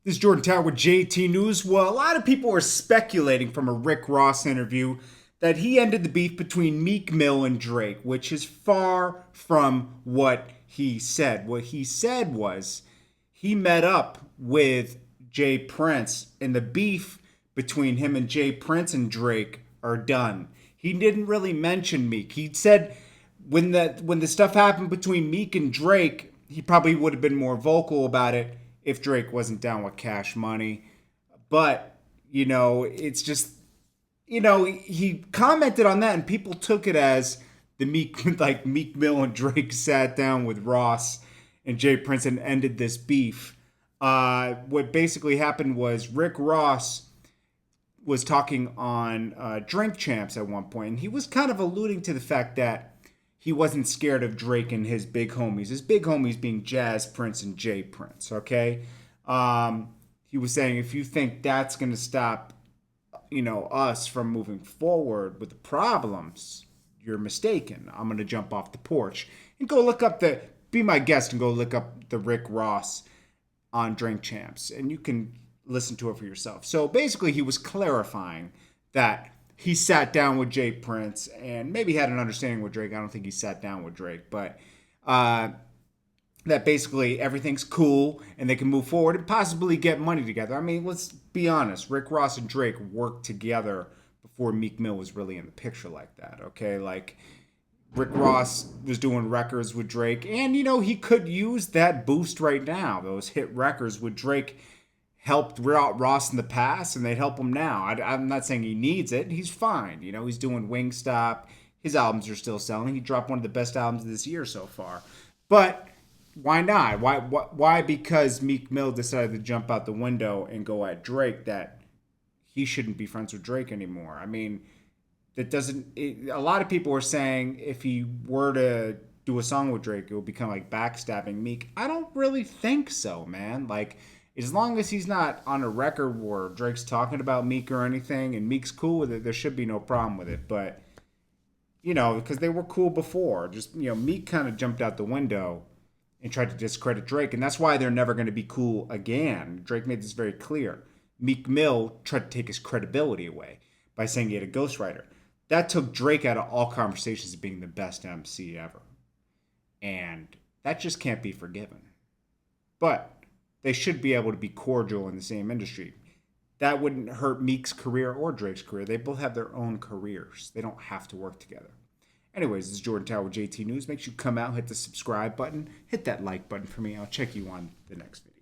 This is Jordan Tower with JT News. Well, a lot of people are speculating from a Rick Ross interview that he ended the beef between Meek Mill and Drake, which is far from what he said. What he said was he met up with Jay Prince, and the beef between him and Jay Prince and Drake are done. He didn't really mention Meek. He said when the stuff happened between Meek and Drake, he probably would have been more vocal about it if Drake wasn't down with Cash Money. But, it's just, he commented on that and people took it as the Meek Mill and Drake sat down with Ross and Jay Prince and ended this beef. What basically happened was Rick Ross was talking on Drink Champs at one point, and he was kind of alluding to the fact that he wasn't scared of Drake and his big homies. His big homies being Jazz Prince and Jay Prince, okay? He was saying, if you think that's going to stop, us from moving forward with the problems, you're mistaken. I'm going to jump off the porch and go look up be my guest and go look up the Rick Ross on Drink Champs, and you can listen to it for yourself. So basically, he was clarifying that he sat down with Jay Prince and maybe had an understanding with Drake. I don't think he sat down with Drake, but that basically everything's cool and they can move forward and possibly get money together. I mean, let's be honest. Rick Ross and Drake worked together before Meek Mill was really in the picture like that, okay? Like, Rick Ross was doing records with Drake, and, he could use that boost right now. Those hit records with Drake helped Ross in the past, and they'd help him now. I'm not saying he needs it. He's fine. He's doing Wingstop. His albums are still selling. He dropped one of the best albums of this year so far. But why not? Why? Because Meek Mill decided to jump out the window and go at Drake, that he shouldn't be friends with Drake anymore. I mean, that doesn't... a lot of people are saying if he were to do a song with Drake, it would become like backstabbing Meek. I don't really think so, man. Like, as long as he's not on a record where Drake's talking about Meek or anything, and Meek's cool with it, there should be no problem with it. But, because they were cool before. Just, Meek kind of jumped out the window and tried to discredit Drake, and that's why they're never going to be cool again. Drake made this very clear. Meek Mill tried to take his credibility away by saying he had a ghostwriter. That took Drake out of all conversations of being the best MC ever. And that just can't be forgiven. But they should be able to be cordial in the same industry. That wouldn't hurt Meek's career or Drake's career. They both have their own careers. They don't have to work together. Anyways, this is Jordan Tower with JT News. Make sure you come out, hit the subscribe button, hit that like button for me. I'll check you on the next video.